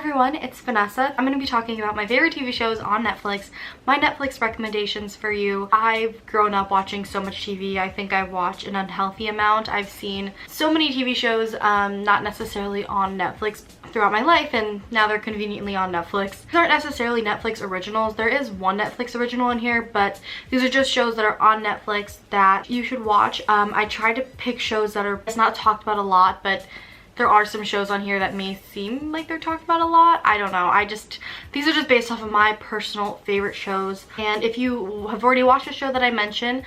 everyone, it's Vanessa. I'm going to be talking about my favorite TV shows on Netflix, my Netflix recommendations for you. I've grown up watching so much TV. I think I watch an unhealthy amount. I've seen so many TV shows, not necessarily on Netflix throughout my life, and now they're conveniently on Netflix. These aren't necessarily Netflix originals. There is one Netflix original in here, but these are just shows that are on Netflix that you should watch. I try to pick shows that are not talked about a lot, but there are some shows on here that may seem like they're talked about a lot. I don't know. These are just based off of my personal favorite shows. And if you have already watched a show that I mentioned,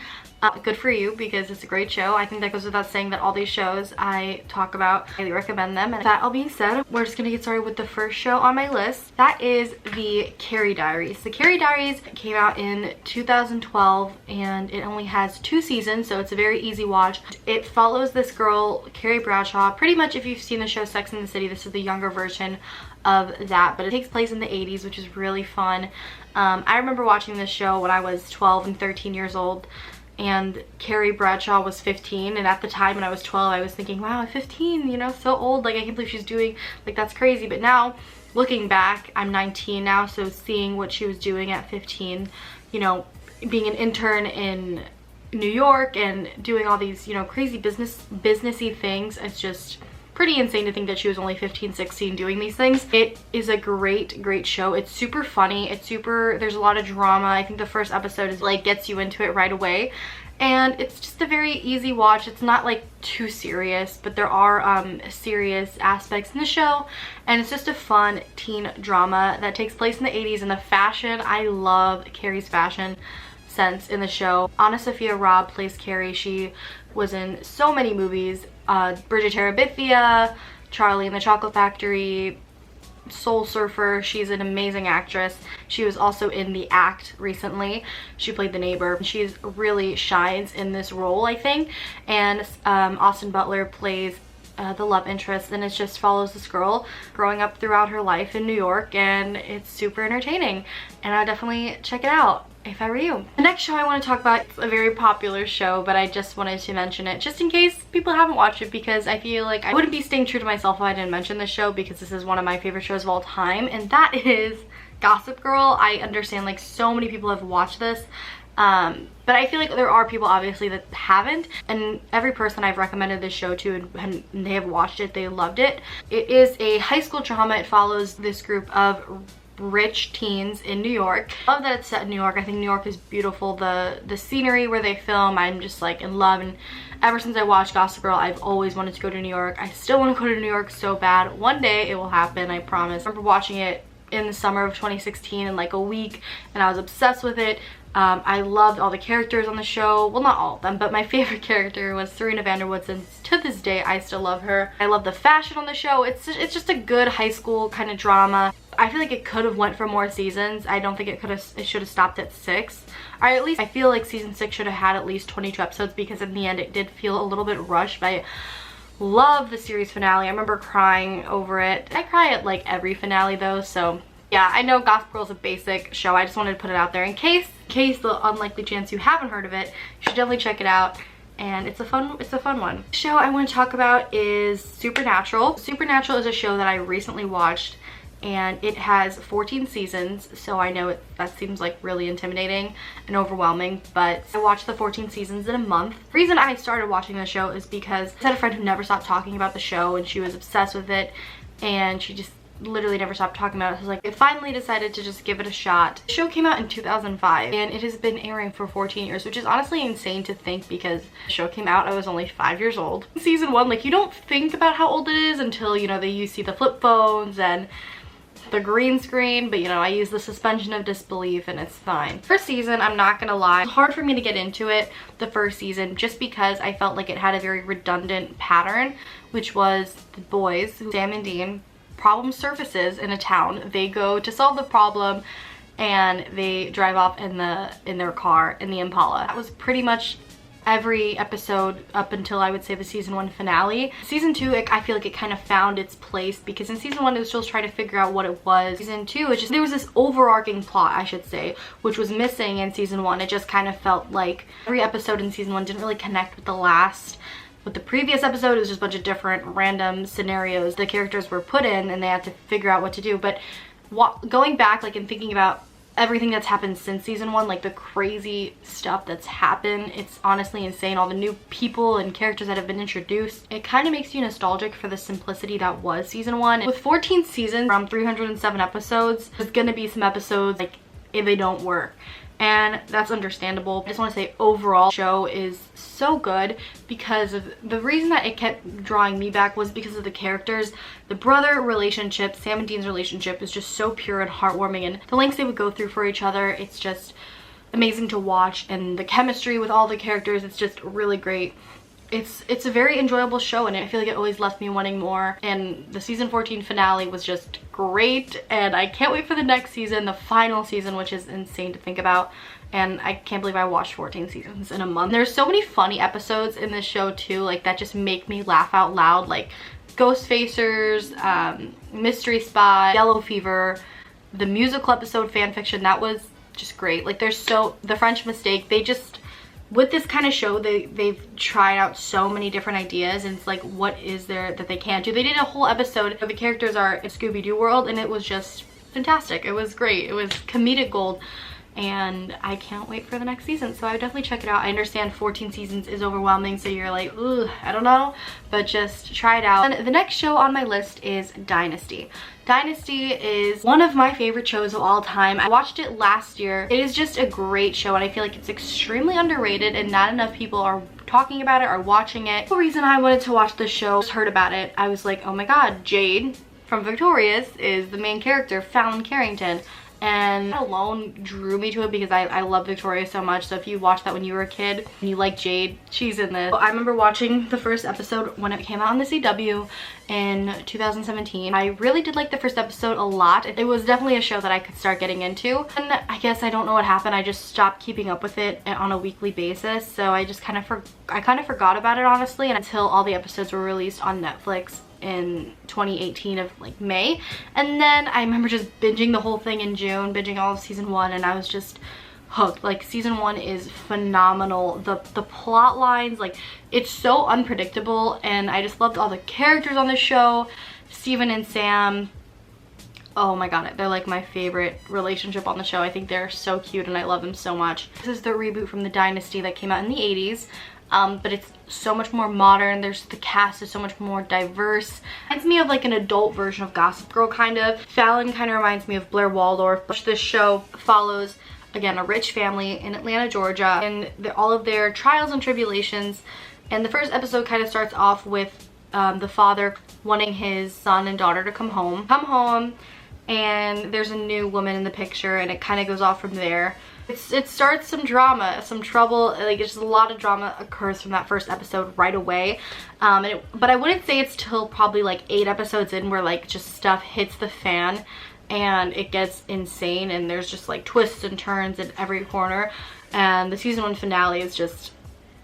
good for you, because it's a great show. I think that goes without saying that all these shows I talk about, I highly recommend them. And that all being said, we're just gonna get started with the first show on my list. That is the Carrie Diaries. The Carrie Diaries came out in 2012 and it only has 2 seasons, so it's a very easy watch. It follows this girl, Carrie Bradshaw. Pretty much if you've seen the show Sex and the City, this is the younger version of that, but it takes place in the 80s, which is really fun. I remember watching this show when I was 12 and 13 years old. And Carrie Bradshaw was 15, and at the time when I was 12 I was thinking, wow, 15, you know, so old, like I can't believe she's doing, like that's crazy. But now looking back, I'm 19 now, so seeing what she was doing at 15, you know, being an intern in New York and doing all these, you know, crazy businessy things, it's just pretty insane to think that she was only 15, 16 doing these things. It is a great show. It's super funny. There's a lot of drama. I think the first episode is like gets you into it right away. And it's just a very easy watch. It's not like too serious, but there are serious aspects in the show. And it's just a fun teen drama that takes place in the 80s. And the fashion, I love Carrie's fashion sense in the show. Anna Sophia Robb plays Carrie. She was in so many movies. Bridget Terabithia, Charlie and the Chocolate Factory, Soul Surfer. She's an amazing actress. She was also in The Act recently. She played the neighbor. She really shines in this role, I think. And Austin Butler plays the love interest, and it just follows this girl growing up throughout her life in New York, and it's super entertaining, and I would definitely check it out if I were you. The next show I want to talk about is a very popular show, but I just wanted to mention it just in case people haven't watched it, because I feel like I wouldn't be staying true to myself if I didn't mention this show, because this is one of my favorite shows of all time, and that is Gossip Girl. I understand like so many people have watched this, but I feel like there are people obviously that haven't, and every person I've recommended this show to and they have watched it, they loved it. It is a high school drama. It follows this group of rich teens in New York. I love that it's set in New York. I think New York is beautiful. The scenery where they film, I'm just like in love, and ever since I watched Gossip Girl, I've always wanted to go to New York. I still want to go to New York so bad. One day it will happen, I promise. I remember watching it in the summer of 2016 in like a week, and I was obsessed with it. I loved all the characters on the show. Well, not all of them, but my favorite character was Serena Vanderwoods, and to this day I still love her. I love the fashion on the show. It's just a good high school kind of drama. I feel like it could have went for more seasons. I don't think it should have stopped at 6. Or at least I feel like season 6 should have had at least 22 episodes, because in the end it did feel a little bit rushed. But I love the series finale. I remember crying over it. I cry at like every finale though, so yeah, I know Gossip Girl is a basic show. I just wanted to put it out there in case the unlikely chance you haven't heard of it. You should definitely check it out, and it's a fun one. The show I want to talk about is Supernatural. Supernatural is a show that I recently watched, and it has 14 seasons, so I know that seems like really intimidating and overwhelming, but I watched the 14 seasons in a month. The reason I started watching the show is because I had a friend who never stopped talking about the show, and she was obsessed with it, and she just literally never stopped talking about it. So like, I finally decided to just give it a shot. The show came out in 2005, and it has been airing for 14 years, which is honestly insane to think, because the show came out I was only 5 years old. Season 1, like, you don't think about how old it is until, you know, you see the flip phones and the green screen, but you know, I use the suspension of disbelief and it's fine. First season, I'm not gonna lie, it's hard for me to get into it the first season, just because I felt like it had a very redundant pattern, which was the boys, Sam and Dean, problem surfaces in a town. They go to solve the problem, and they drive off in their car, in the Impala. That was pretty much every episode up until I would say the season 1 finale. Season 2, I feel like it kind of found its place, because in season 1 it was still trying to figure out what it was. Season 2, it's just, there was this overarching plot, I should say, which was missing in season 1. It just kind of felt like every episode in season 1 didn't really connect with the last with the previous episode, it was just a bunch of different random scenarios the characters were put in and they had to figure out what to do. But going back, like, and thinking about everything that's happened since season 1, like the crazy stuff that's happened, it's honestly insane. All the new people and characters that have been introduced, it kind of makes you nostalgic for the simplicity that was season 1. With 14 seasons from 307 episodes, there's gonna be some episodes like if they don't work, and that's understandable. I just want to say overall, the show is so good because of the reason that it kept drawing me back was because of the characters. The brother relationship, Sam and Dean's relationship, is just so pure and heartwarming, and the lengths they would go through for each other, it's just amazing to watch. And the chemistry with all the characters, it's just really great. It's a very enjoyable show, and I feel like it always left me wanting more. And the season 14 finale was just great, and I can't wait for the next season, the final season, which is insane to think about. And I can't believe I watched 14 seasons in a month. There's so many funny episodes in this show too, like that just make me laugh out loud, like Ghost Facers, Mystery Spot, Yellow Fever, the musical episode Fanfiction, that was just great. Like there's the French Mistake, they just, with this kind of show, they've tried out so many different ideas, and it's like, what is there that they can't do? They did a whole episode where the characters are in Scooby-Doo world, and it was just fantastic. It was great. It was comedic gold, and I can't wait for the next season, so I would definitely check it out. I understand 14 seasons is overwhelming, so you're like, ugh, I don't know, but just try it out. And the next show on my list is Dynasty. Dynasty is one of my favorite shows of all time. I watched it last year. It is just a great show, and I feel like it's extremely underrated and not enough people are talking about it or watching it. The reason I wanted to watch this show, just heard about it, I was like, oh my god, Jade from Victorious is the main character, Fallon Carrington. And that alone drew me to it because I love Victoria so much. So if you watched that when you were a kid and you like Jade, she's in this. I remember watching the first episode when it came out on the CW in 2017. I really did like the first episode a lot. It was definitely a show that I could start getting into, and I guess I don't know what happened. I just stopped keeping up with it on a weekly basis, so I just kind of forgot about it, honestly, and until all the episodes were released on Netflix in 2018 of like May. And then I remember just binging the whole thing in June, binging all of season 1, and I was just hooked. Like season 1 is phenomenal. The plot lines, like it's so unpredictable, and I just loved all the characters on the show. Steven and Sam, oh my god, they're like my favorite relationship on the show. I think they're so cute and I love them so much. This is the reboot from the Dynasty that came out in the 80s. But it's so much more modern. The cast is so much more diverse. It reminds me of like an adult version of Gossip Girl, kind of. Fallon kind of reminds me of Blair Waldorf. This show follows, again, a rich family in Atlanta, Georgia, and all of their trials and tribulations. And the first episode kind of starts off with the father wanting his son and daughter to come home, and there's a new woman in the picture, and it kind of goes off from there. It starts some drama, some trouble, like just a lot of drama occurs from that first episode right away. But I wouldn't say it's till probably like 8 episodes in where like just stuff hits the fan and it gets insane, and there's just like twists and turns in every corner. And the season 1 finale is just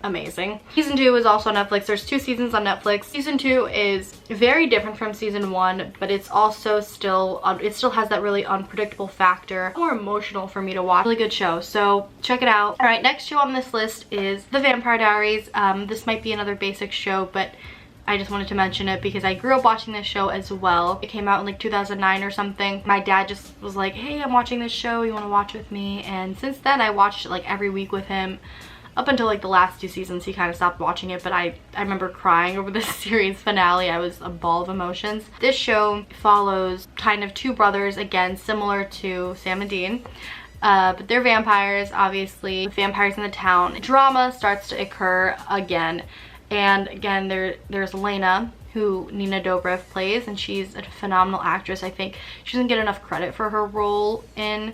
amazing. Season 2 is also on Netflix. There's 2 seasons on Netflix. Season 2 is very different from season 1, but it's also still has that really unpredictable factor. More emotional for me to watch. Really good show, so check it out. All right, next show on this list is The Vampire Diaries. This might be another basic show, but I just wanted to mention it because I grew up watching this show as well. It came out in like 2009 or something. My dad just was like, hey, I'm watching this show, you want to watch with me? And since then I watched it like every week with him. Up until like the last 2 seasons, he kind of stopped watching it, but I remember crying over the series finale. I was a ball of emotions. This show follows kind of 2 brothers, again, similar to Sam and Dean. But they're vampires, obviously. Vampires in the town. Drama starts to occur again. And again, there's Lena, who Nina Dobrev plays, and she's a phenomenal actress. I think she doesn't get enough credit for her role in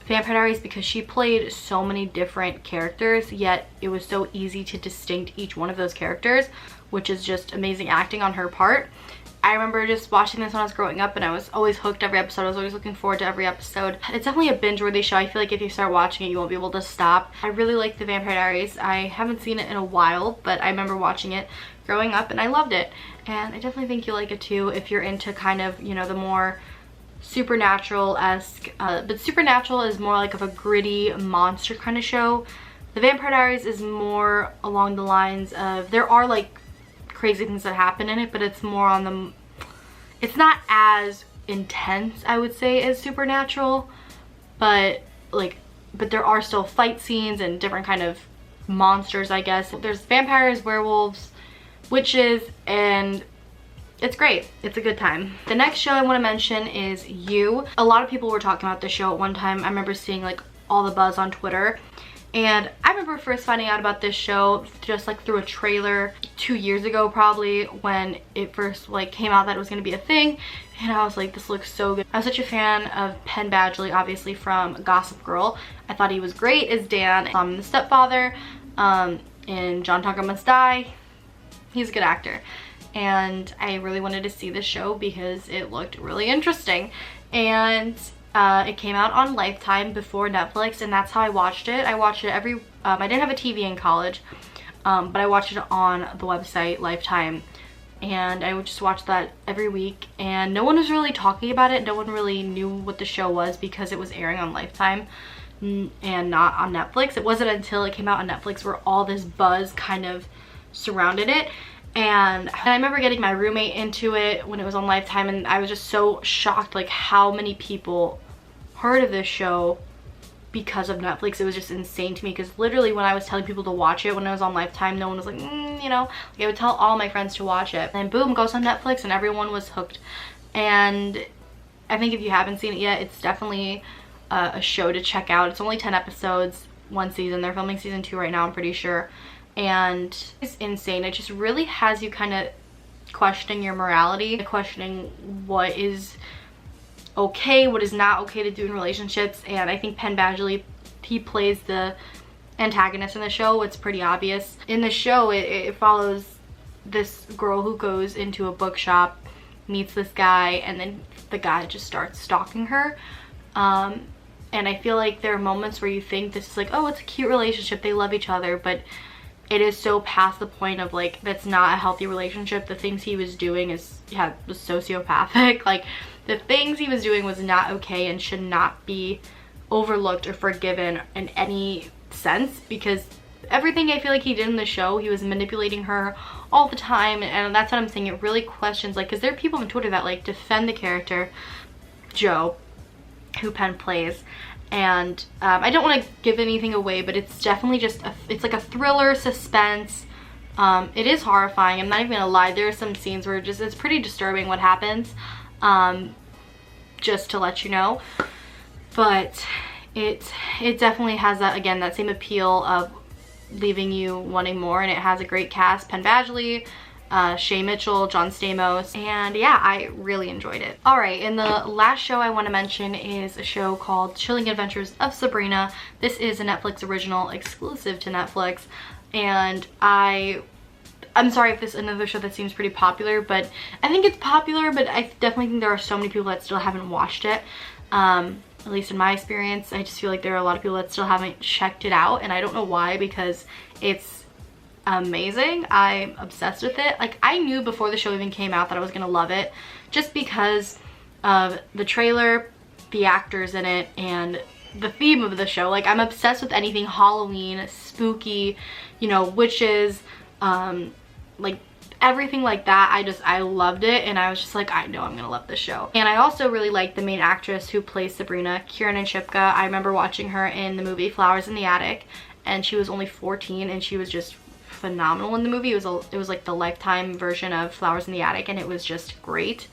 Vampire Diaries because she played so many different characters, yet it was so easy to distinct each one of those characters, which is just amazing acting on her part. I remember just watching this when I was growing up, and I was always hooked every episode. I was always looking forward to every episode. It's definitely a binge-worthy show. I feel like if you start watching it, you won't be able to stop. I really like The Vampire Diaries. I haven't seen it in a while, but I remember watching it growing up, and I loved it. And I definitely think you'll like it too if you're into kind of, you know, the more supernatural-esque, but Supernatural is more like of a gritty monster kind of show. The Vampire Diaries is more along the lines of, there are like crazy things that happen in it, but it's more on the, it's not as intense, I would say, as Supernatural, but like, but there are still fight scenes and different kind of monsters, I guess. There's vampires, werewolves, witches, and it's great. It's a good time. The next show I want to mention is You. A lot of people were talking about this show at one time. I remember seeing like all the buzz on Twitter, and I remember first finding out about this show just like through a trailer 2 years ago, probably, when it first like came out that it was going to be a thing, and I was like, this looks so good. I was such a fan of Penn Badgley, obviously from Gossip Girl. I thought he was great as Dan. The stepfather in John Tucker Must Die. He's a good actor, and I really wanted to see this show because it looked really interesting. And it came out on Lifetime before Netflix, and that's how I watched it. I watched it every, I didn't have a TV in college, but I watched it on the website Lifetime, and I would just watch that every week, and no one was really talking about it. No one really knew what the show was because it was airing on Lifetime and not on Netflix. It wasn't until it came out on Netflix where all this buzz kind of surrounded it. And I remember getting my roommate into it when it was on Lifetime, and I was just so shocked like how many people heard of this show because of Netflix. It was just insane to me, because literally when I was telling people to watch it when it was on Lifetime, no one was like, you know, like I would tell all my friends to watch it, and boom, it goes on Netflix and everyone was hooked. And I think if you haven't seen it yet, it's definitely a show to check out. It's only 10 episodes, one season. They're filming season 2 right now, I'm pretty sure. And it's insane. It just really has you kind of questioning your morality, questioning what is okay, what is not okay to do in relationships. And I think Penn Badgley, he plays the antagonist in the show. It's pretty obvious. In the show, it follows this girl who goes into a bookshop, meets this guy, and then the guy just starts stalking her. And I feel like there are moments where you think this is like, oh, it's a cute relationship, they love each other, but it is so past the point of like, that's not a healthy relationship. The things he was doing was sociopathic. Like, the things he was doing was not okay and should not be overlooked or forgiven in any sense, because everything I feel like he did in the show, he was manipulating her all the time. And that's what I'm saying, it really questions, like, because there are people on Twitter that like defend the character Joe, who Penn plays, and I don't want to give anything away, but it's definitely just it's like a thriller, suspense. It is horrifying, I'm not even gonna lie. There are some scenes where it's pretty disturbing what happens, just to let you know. But it definitely has that, again, that same appeal of leaving you wanting more, and it has a great cast. Penn Badgley, Shay Mitchell, John Stamos, and yeah, I really enjoyed it. Alright, and the last show I want to mention is a show called Chilling Adventures of Sabrina. This is a Netflix original exclusive to Netflix, and I'm sorry if this is another show that seems pretty popular, but I think it's popular, but I definitely think there are so many people that still haven't watched it. At least in my experience, I just feel like there are a lot of people that still haven't checked it out, and I don't know why, because it's amazing. I'm obsessed with it. Like, I knew before the show even came out that I was gonna love it, just because of the trailer, the actors in it, and the theme of the show. Like, I'm obsessed with anything Halloween, spooky, you know, witches, like everything like that. I loved it, and I was just like, I know I'm gonna love this show. And I also really like the main actress who plays Sabrina, Kiernan Shipka. I remember watching her in the movie Flowers in the Attic, and she was only 14, and she was just phenomenal in the movie. It was like the Lifetime version of Flowers in the Attic, and it was just great.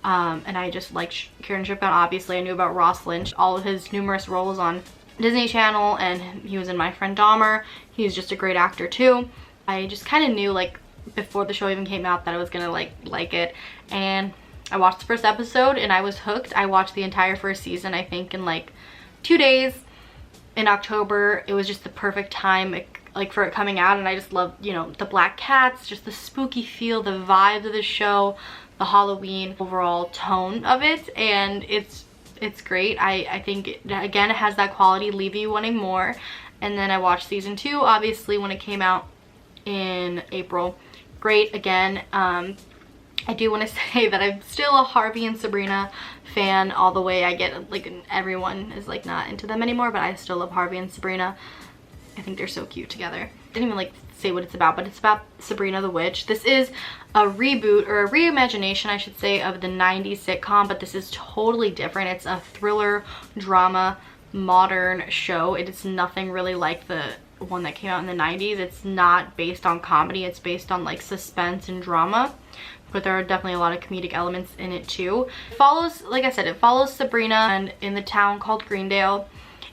And I just liked Kiernan Shipka. Obviously I knew about Ross Lynch, all of his numerous roles on Disney Channel, and he was in My Friend Dahmer. He's just a great actor too. I just kind of knew, like, before the show even came out, that I was gonna like it, and I watched the first episode and I was hooked. I watched the entire first season, I think, in like 2 days in October. It was just the perfect time, like, for it coming out, and I just loved, you know, the black cats, just the spooky feel, the vibe of the show, the Halloween overall tone of it, and it's great. I think again, it has that quality, leave you wanting more. And then I watched season 2 obviously when it came out in April. Great again. I do want to say that I'm still a Harvey and Sabrina fan all the way. I get, like, everyone is like not into them anymore, but I still love Harvey and Sabrina. I think they're so cute together. didn't even like say what it's about, but it's about Sabrina the Witch. This is a reboot, or a reimagination I should say, of the 90s sitcom, but this is totally different. It's a thriller drama modern show. It is nothing really like the one that came out in the 90s. It's not based on comedy, it's based on like suspense and drama, but there are definitely a lot of comedic elements in it too. It follows, like I said, it follows Sabrina and in the town called Greendale,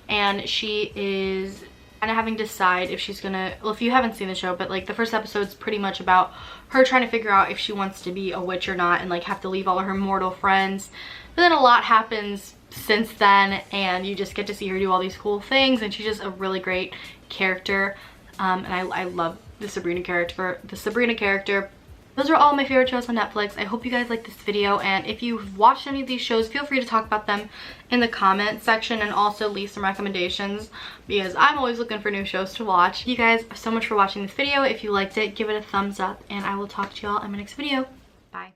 and she is kind of having to decide if she's gonna, well, if you haven't seen the show, but like the first episode's pretty much about her trying to figure out if she wants to be a witch or not, and like have to leave all of her mortal friends. But then a lot happens since then, and you just get to see her do all these cool things, and she's just a really great character. And I love the Sabrina character. Those are all my favorite shows on Netflix. I hope you guys liked this video, and if you've watched any of these shows, feel free to talk about them in the comment section, and also leave some recommendations, because I'm always looking for new shows to watch. Thank you guys so much for watching this video. If you liked it, give it a thumbs up, and I will talk to y'all in my next video. Bye.